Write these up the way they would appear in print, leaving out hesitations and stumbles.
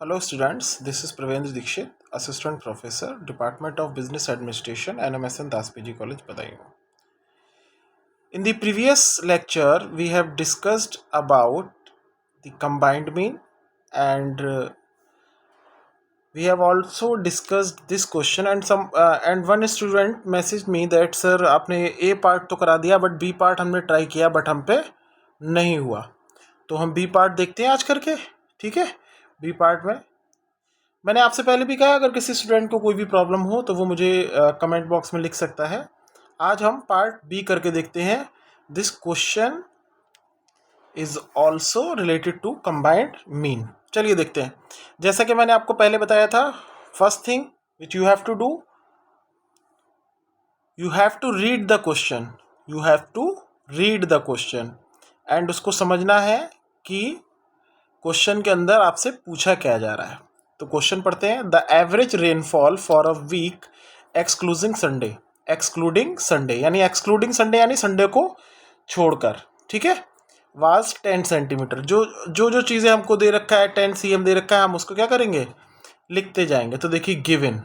Hello students, this is Pravendra Dikshit, Assistant Professor, Department of Business Administration, NMSN Das PG College, Badaयूं. In the previous lecture, we have discussed about the combined mean and we have also discussed this question and one student messaged me that sir आपने A part तो करा दिया but B part हमने try किया but हम पे नहीं हुआ. तो हम B part देखते हैं आज करके. ठीक है, B part में मैंने आपसे पहले भी कहा अगर किसी स्टूडेंट को कोई भी प्रॉब्लम हो तो वो मुझे कमेंट बॉक्स में लिख सकता है. आज हम पार्ट बी करके देखते हैं. This question is also related to combined mean. चलिए देखते हैं. जैसा कि मैंने आपको पहले बताया था, first thing which you have to do, you have to read the question. You have to read the question and उसको समझना है कि क्वेश्चन के अंदर आपसे पूछा क्या जा रहा है. तो क्वेश्चन पढ़ते हैं. The average rainfall for a week excluding Sunday. Excluding Sunday यानी संडे को छोड़कर. ठीक है, वाज 10 सेंटीमीटर. जो चीज़ें हमको दे रखा है, 10 cm दे रखा है, हम उसको क्या करेंगे, लिखते जाएंगे. तो देखिए गिवन,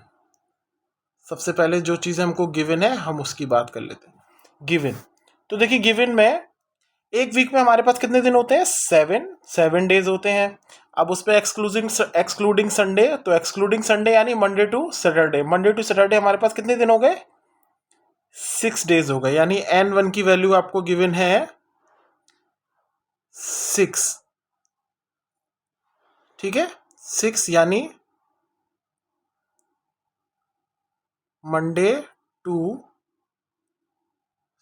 सबसे पहले जो चीज़ें हमको गिवन है हम उसकी बात कर लेते हैं. गिवन, तो देखिए गिवन में एक वीक में हमारे पास कितने दिन होते हैं, 7 डेज होते हैं. अब उस पर एक्सक्लूडिंग संडे, तो एक्सक्लूडिंग संडे यानी Monday to Saturday. Monday to Saturday हमारे पास कितने दिन हो गए, 6 डेज हो गए. यानी N1 की वैल्यू आपको गिवन है 6. ठीक है, 6 यानी मंडे टू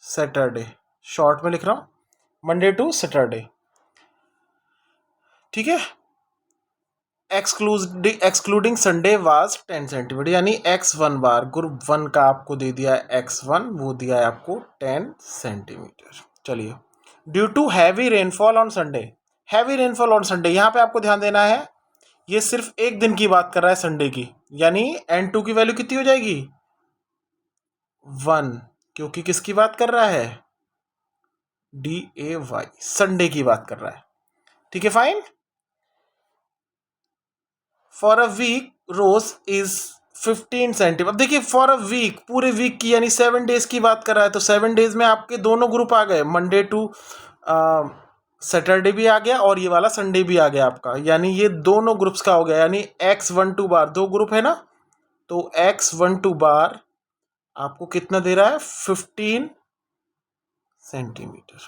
सैटरडे. शॉर्ट में लिख रहा हूं, मंडे टू सैटरडे. ठीक है, एक्सक्लूडिंग संडे वाज 10 सेंटीमीटर. यानी x1 बार ग्रुप 1 का आपको दे दिया है x1, वो दिया है आपको 10 सेंटीमीटर. चलिए, due to heavy rainfall on Sunday. Heavy rainfall on Sunday, यहाँ पे आपको ध्यान देना है, ये सिर्फ एक दिन की बात कर रहा है, संडे की. यानी N2 की वैल्यू कितनी हो जाएगी, 1, क्योंकि किसकी बात कर रहा है, DAY, संडे की बात कर रहा है. ठीक है, fine. For a week rose is 15 centimeter. देखिए फॉर अ वीक, पूरे वीक की यानी 7 डेज की बात कर रहा है. तो 7 डेज में आपके दोनों ग्रुप आ गए, मंडे टू सैटरडे भी आ गया और ये वाला संडे भी आ गया आपका. यानी ये दोनों ग्रुप्स का हो गया. यानी x12 बार, दो ग्रुप है ना, तो x12 बार आपको कितना दे रहा है, 15 centimeter.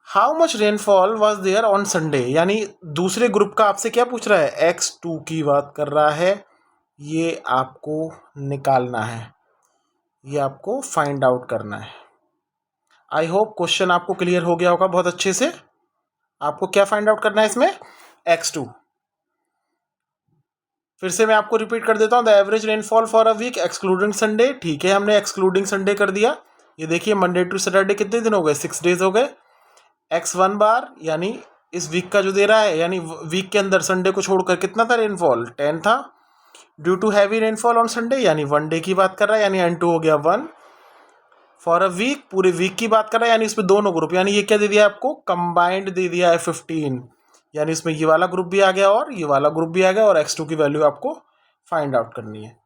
How much rainfall was there on Sunday. यानी दूसरे ग्रुप का आपसे क्या पूछ रहा है, x2 की बात कर रहा है. ये आपको निकालना है, ये आपको फाइंड आउट करना है. आई होप क्वेश्चन आपको क्लियर हो गया होगा बहुत अच्छे से. आपको क्या फाइंड आउट करना है इसमें, x2. फिर से मैं आपको रिपीट कर देता हूँ. The average rainfall for a week excluding Sunday. ठीक है, हमने एक्सक्लूडिंग संडे कर दिया. ये देखिए मंडे टू सैटरडे कितने दिन हो गए, 6 डेज हो गए. x1 बार यानी इस वीक का जो दे रहा है, यानी वीक के अंदर संडे को छोड़कर कितना था रेनफॉल, 10 था. Due to heavy rainfall on Sunday यानी 1 डे की बात कर रहा है, यानी N2 हो गया 1. फॉर अ वीक, पूरे वीक की बात कर रहा है, यानी इसमें दोनों ग्रुप, यानी ये क्या दे दिया आपको, कंबाइंड दे दिया है 15. यानी इसमें ये वाला ग्रुप भी आ गया और ये वाला ग्रुप भी आ गया और x2 की वैल्यू आपको फाइंड आउट करनी है.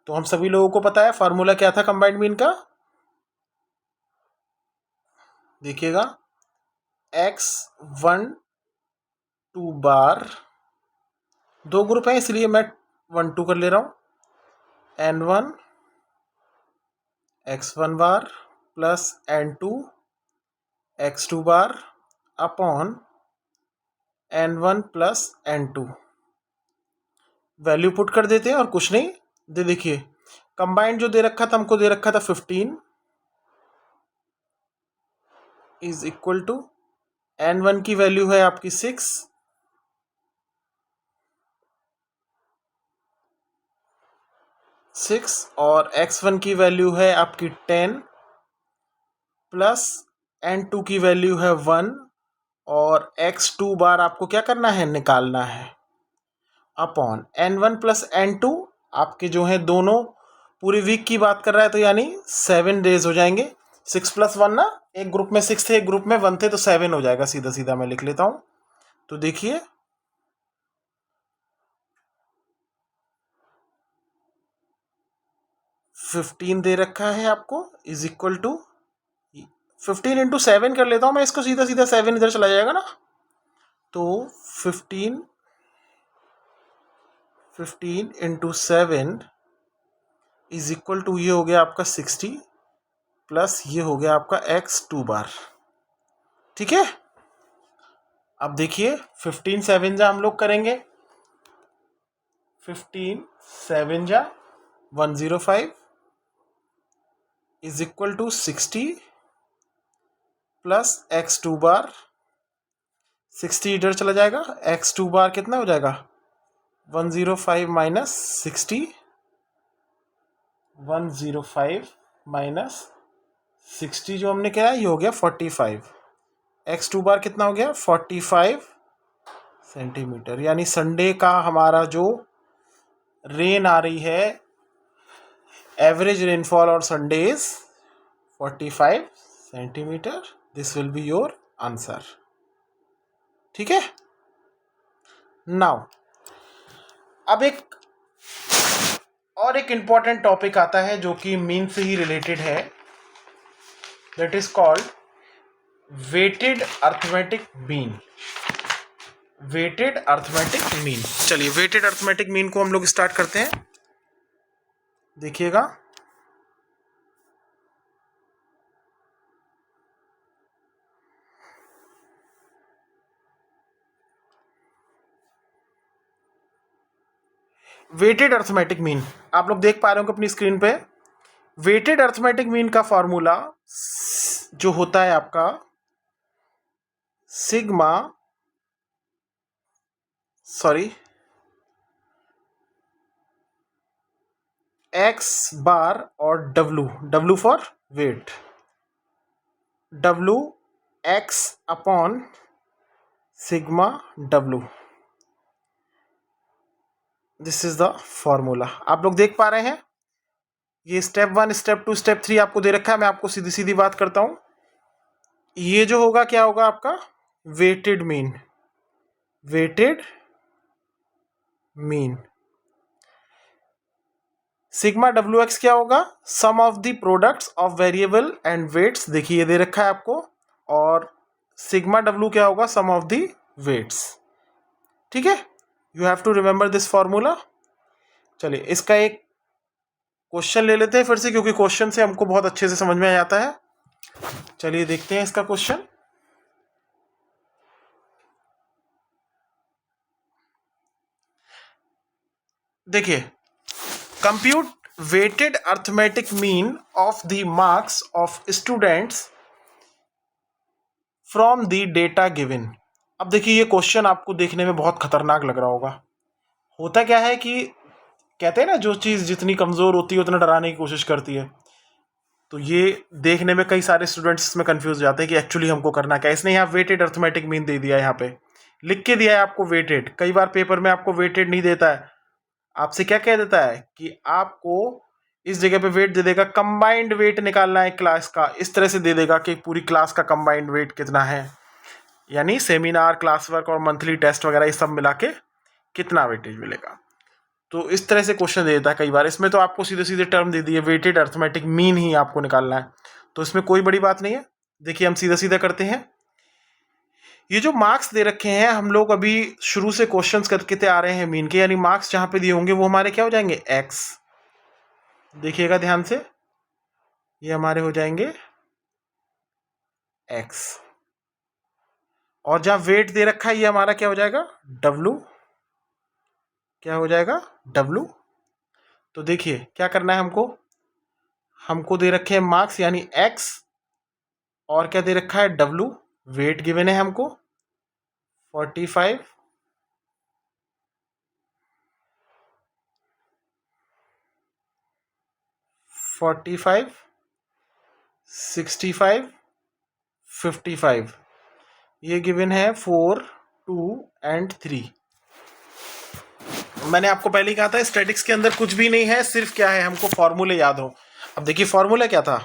तो हम सभी लोगों को पता है फार्मूला क्या था कंबाइंड मीन का. देखिएगा, x12 बार, दो ग्रुप है इसलिए मैं 1 2 कर ले रहा हूं. N1 x1 bar plus N2 x2 bar upon N1 plus N2. Value put कर देते हैं और कुछ नहीं दे. देखिए कंबाइंड जो दे रखा था, हमको दे रखा था 15 इज इक्वल टू N1 की वैल्यू है आपकी 6 और x1 की वैल्यू है आपकी 10 प्लस N2 की वैल्यू है 1 और x2 बार आपको क्या करना है, निकालना है, अपॉन N1 प्लस N2 आपके जो है दोनों पूरी वीक की बात कर रहा है, तो यानी 7 डेज हो जाएंगे. 6 प्लस 1 ना, एक ग्रुप में 6 थे एक ग्रुप में 1 थे, तो 7 हो जाएगा. सीधा सीधा मैं लिख लेता हूं. तो देखिए 15 दे रखा है आपको इज इक्वल टू 15 इंटू 7 कर लेता हूँ मैं इसको, सीधा सीधा 7 इधर चला जाएगा ना, तो 15 इंटू 7 इज इक्वल टू, ये हो गया आपका 60 प्लस ये हो गया आपका x 2 बार। ठीक है, अब देखिए 15 7 जा हम लोग करेंगे, 15 7 जा 105 is equal to 60 plus x 2 bar, 60 इधर चला जाएगा, x 2 बार कितना हो जाएगा 105 माइनस 60, 105 माइनस 60 जो हमने किया ये हो गया 45, x 2 बार कितना हो गया 45 सेंटीमीटर। यानी संडे का हमारा जो रेन आ रही है, एवरेज रेनफॉल और Sunday is 45 centimetre. This will be your answer. ठीक है, नाउ अब एक इंपॉर्टेंट टॉपिक आता है जो कि मीन से ही रिलेटेड है, that is called weighted arithmetic mean. Weighted arithmetic mean. चलिए वेटेड अर्थमेटिक मीन को हम लोग स्टार्ट करते हैं। देखिएगा, वेटेड अर्थमेटिक मीन आप लोग देख पा रहे हो अपनी स्क्रीन पे। वेटेड अर्थमेटिक मीन का फॉर्मूला जो होता है आपका सिग्मा, एक्स बार और W for wait, W x upon sigma W. This is the formula. आप लोग देख पा रहे हैं, ये स्टेप 1 स्टेप 2 स्टेप 3 आपको दे रखा है। मैं आपको सीधी सीधी बात करता हूं, ये जो होगा क्या होगा आपका weighted mean. Weighted mean sigma W X क्या होगा, sum of the products of variable and weights. देखिए ये दे रखा है आपको, और सिग्मा डब्ल्यू क्या होगा, सम ऑफ द वेट्स। ठीक है, you have to remember this formula. चलिए इसका एक क्वेश्चन ले लेते हैं फिर से, क्योंकि क्वेश्चन से हमको बहुत अच्छे से समझ में आ जाता है। चलिए देखते हैं इसका क्वेश्चन। देखिए, compute weighted arithmetic mean of the marks of students from the data given. अब देखिए ये क्वेश्चन आपको देखने में बहुत खतरनाक लग रहा होगा। होता क्या है कि कहते हैं ना, जो चीज़ जितनी कमज़ोर होती है उतना डराने की कोशिश करती है। तो ये देखने में कई सारे स्टूडेंट्स इसमें कंफ्यूज हो जाते हैं कि एक्चुअली हमको करना क्या है। इसने यहाँ वेटेड अर्थमेटिक मीन दे दिया है, यहाँ पे लिख के दिया है आपको वेटेड। कई बार पेपर में आपको वेटेड नहीं देता है, आपसे क्या कह देता है कि आपको इस जगह पे वेट दे देगा, कंबाइंड वेट निकालना है क्लास का। इस तरह से दे देगा कि पूरी क्लास का कंबाइंड वेट कितना है, यानी सेमिनार, क्लास वर्क और मंथली टेस्ट वगैरह ये सब मिला के कितना वेटेज मिलेगा। तो इस तरह से क्वेश्चन दे देता है कई बार। इसमें तो आपको सीधे सीधे टर्म दे दिए, वेटेड अर्थमेटिक मीन ही आपको निकालना है, तो इसमें कोई बड़ी बात नहीं है। देखिए हम सीधा सीधा करते हैं। ये जो मार्क्स दे रखे हैं, हम लोग अभी शुरू से क्वेश्चंस करके आ रहे हैं मीन के, यानी मार्क्स जहां पे दिए होंगे वो हमारे क्या हो जाएंगे, एक्स। देखिएगा ध्यान से, ये हमारे हो जाएंगे एक्स, और जहां वेट दे रखा है ये हमारा क्या हो जाएगा, डब्लू। क्या हो जाएगा, डब्लू। तो देखिए क्या करना है हमको दे रखे हैं मार्क्स यानी एक्स, और क्या दे रखा है, डब्लू। वेट गिवन है हमको 45, 45, 65, 55। ये गिवन है 4, 2 एंड 3। मैंने आपको पहले ही कहा था स्टैटिक्स के अंदर कुछ भी नहीं है, सिर्फ क्या है, हमको फॉर्मूले याद हो। अब देखिए फॉर्मूला क्या था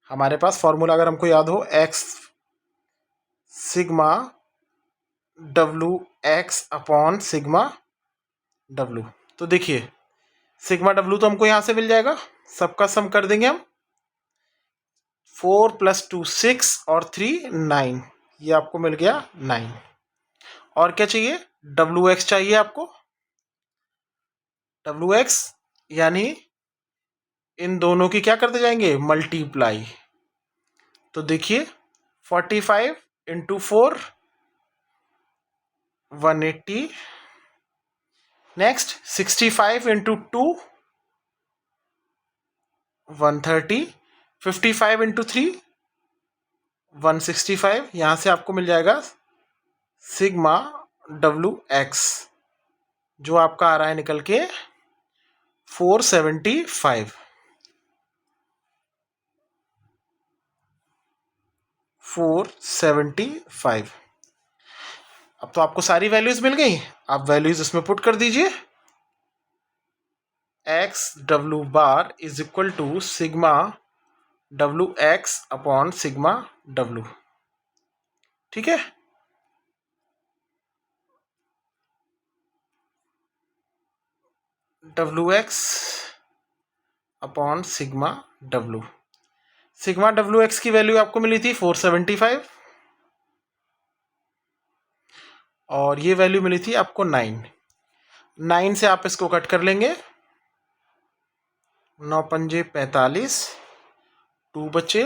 हमारे पास, फॉर्मूला अगर हमको याद हो, x sigma W x upon sigma W. तो देखिए सिग्मा डब्लू तो हमको यहाँ से मिल जाएगा, सबका सम कर देंगे हम। 4 + 2 6 और 3 9, ये आपको मिल गया 9। और क्या चाहिए? WX चाहिए आपको। WX यानी इन दोनों की क्या करते जाएंगे? मल्टीप्लाई। तो देखिए 45 × 4 180, नेक्स्ट 65 × 2 130, 55 × 3 165। यहां से आपको मिल जाएगा सिग्मा WX, जो आपका आ रहा है निकल के 475। 475। अब तो आपको सारी वैल्यूज मिल गई। आप वैल्यूज इसमें पुट कर दीजिए। XW bar is equal to sigma WX upon sigma W। ठीक है, WX अपॉन सिग्मा W। सिग्मा WX की वैल्यू आपको मिली थी 475 और ये वैल्यू मिली थी आपको 9। 9 से आप इसको कट कर लेंगे। 9 पंजे 45, 2 बचे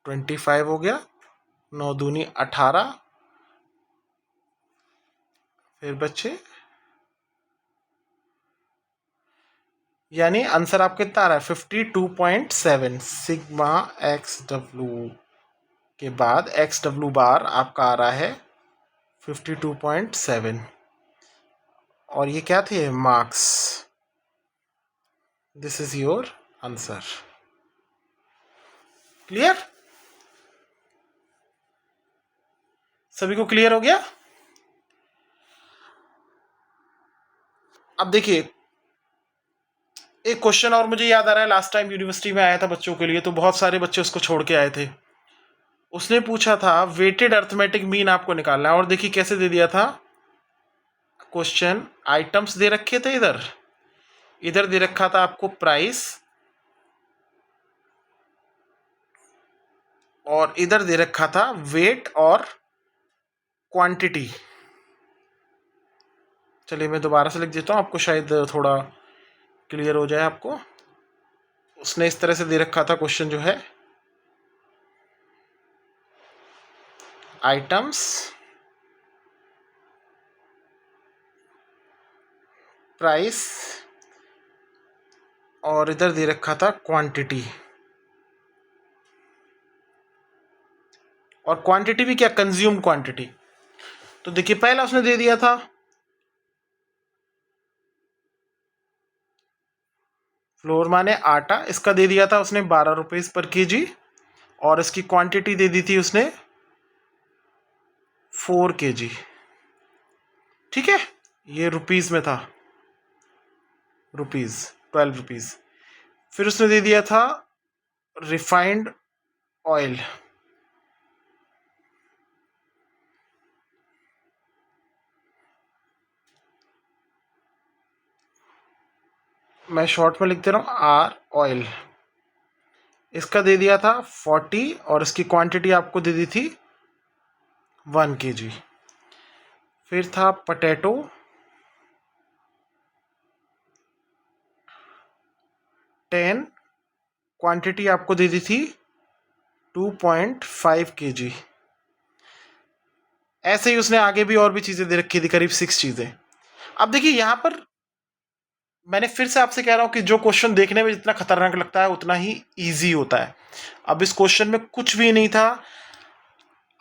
25 हो गया, 9 दूनी 18, फिर बचे, यानी आंसर आप कितना आ रहा है? 52.7। सिग्मा XW के बाद XW बार आपका आ रहा है 52.7। और ये क्या थे? Marks. This is your answer. Clear? सभी को क्लियर हो गया? अब देखिए एक क्वेश्चन और मुझे याद आ रहा है, लास्ट टाइम यूनिवर्सिटी में आया था बच्चों के लिए, तो बहुत सारे बच्चे उसको छोड़ के आए थे। उसने पूछा था वेटेड अर्थमेटिक मीन आपको निकालना है। और देखिए कैसे दे दिया था क्वेश्चन। आइटम्स दे रखे थे, इधर इधर दे रखा था आपको प्राइस, और इधर दे रखा था वेट और क्वांटिटी। चलिए मैं दोबारा से लिख देता हूं, आपको शायद थोड़ा क्लियर हो जाए आपको। उसने इस तरह से दे रखा था क्वेश्चन जो है, आइटम्स, प्राइस, और इधर दे रखा था क्वांटिटी। और क्वांटिटी भी क्या? Consume quantity. तो देखिए पहला उसने दे दिया था फ्लोर माने आटा, इसका दे दिया था उसने 12 रुपीज पर केजी, और इसकी क्वांटिटी दे दी थी उसने 4 kg। ठीक है, ये रुपीज में था, रुपीज 12 रुपीज। फिर उसने दे दिया था रिफाइंड ऑयल, मैं शॉर्ट में लिख दे रहा हूं आर ऑयल। इसका दे दिया था 40 और इसकी क्वांटिटी आपको दे दी थी 1 kg। फिर था पोटैटो, 10, क्वांटिटी आपको दे दी थी 2.5 kg। ऐसे ही उसने आगे भी और भी चीजें दे रखी थी, करीब 6 चीजें। अब देखिए यहां पर मैंने फिर से आपसे कह रहा हूं कि जो क्वेश्चन देखने में जितना खतरनाक लगता है उतना ही इजी होता है। अब इस क्वेश्चन में कुछ भी नहीं था।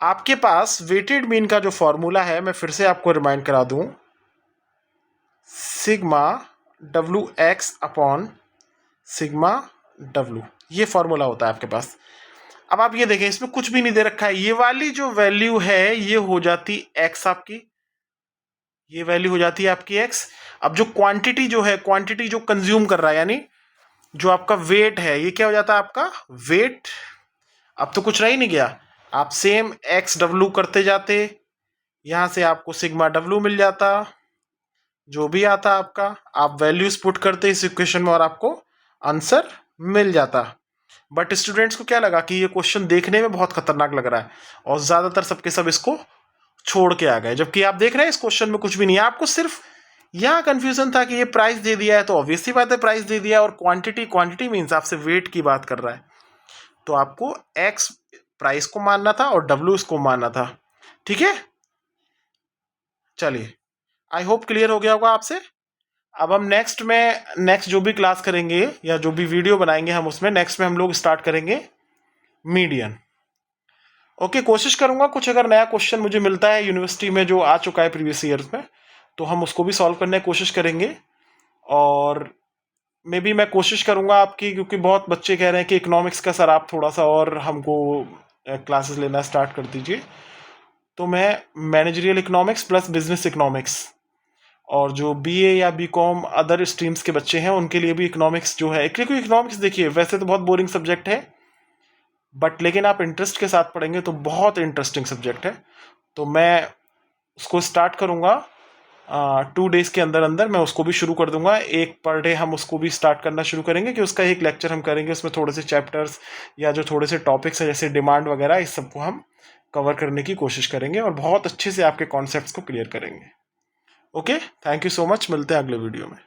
आपके पास वेटेड मीन का जो फॉर्मूला है, मैं फिर से आपको रिमाइंड करा दूं, sigma WX upon sigma W, ये फॉर्मूला होता है आपके पास। अब आप ये देखें, इसमें कुछ भी नहीं दे रखा है। ये वाली जो वैल्यू है ये हो जाती x आपकी, ये वैल्यू हो जाती है आपकी x। अब जो क्वांटिटी जो है, क्वांटिटी जो कंज्यूम कर रहा है, यानी जो आपका वेट है, ये क्या हो जाता है आपका वेट। अब तो कुछ रह ही नहीं गया, आप सेम XW करते जाते, यहां से आपको सिग्मा W मिल जाता, जो भी आता आपका, आप वैल्यूज पुट करते इस इक्वेशन में और आपको आंसर मिल जाता। बट स्टूडेंट्स को क्या लगा कि ये क्वेश्चन देखने में बहुत खतरनाक लग रहा है और ज्यादातर सबके सब इसको छोड़ के आ गए, जबकि आप देख रहे हैं इस क्वेश्चन में कुछ भी नहीं है। आपको सिर्फ यहाँ कंफ्यूजन था कि ये प्राइस दे दिया है तो ऑब्वियस सी बात है प्राइस दे दिया, और क्वांटिटी, क्वांटिटी मीन्स आपसे वेट की बात कर रहा है, तो आपको एक्स प्राइस को मानना था और डब्ल्यू इसको मानना था। ठीक है, चलिए, आई होप क्लियर हो गया होगा आपसे। अब हम नेक्स्ट जो भी क्लास करेंगे या जो भी वीडियो बनाएंगे हम उसमें नेक्स्ट में हम लोग स्टार्ट करेंगे मीडियन। ओके, कोशिश करूंगा कुछ अगर नया क्वेश्चन मुझे मिलता है यूनिवर्सिटी में जो आ चुका है प्रीवियस ईयर में, तो हम उसको भी सॉल्व करने की कोशिश करेंगे। और मे बी मैं कोशिश करूंगा आपकी, क्योंकि बहुत बच्चे कह रहे हैं कि इकोनॉमिक्स का सर आप थोड़ा सा और हमको क्लासेस लेना स्टार्ट कर दीजिए, तो मैं managerial economics plus business economics, और जो बीए या बीकॉम अदर स्ट्रीम्स के बच्चे हैं उनके लिए भी इकोनॉमिक्स जो है, क्योंकि इकोनॉमिक्स देखिए वैसे तो बहुत बोरिंग सब्जेक्ट है, बट लेकिन आप इंटरेस्ट के साथ पढ़ेंगे तो बहुत इंटरेस्टिंग सब्जेक्ट है। तो मैं उसको स्टार्ट करूंगा 2 डेज के अंदर अंदर मैं उसको भी शुरू कर दूंगा। एक पर डे हम उसको भी स्टार्ट करना शुरू करेंगे कि उसका एक लेक्चर हम करेंगे, उसमें थोड़े से चैप्टर्स या जो थोड़े से टॉपिक्स हैं जैसे डिमांड वगैरह, इस सबको हम कवर करने की कोशिश करेंगे और बहुत अच्छे से आपके कॉन्सेप्ट्स को क्लियर करेंगे। Okay, thank you so much, मिलते हैं अगले वीडियो में।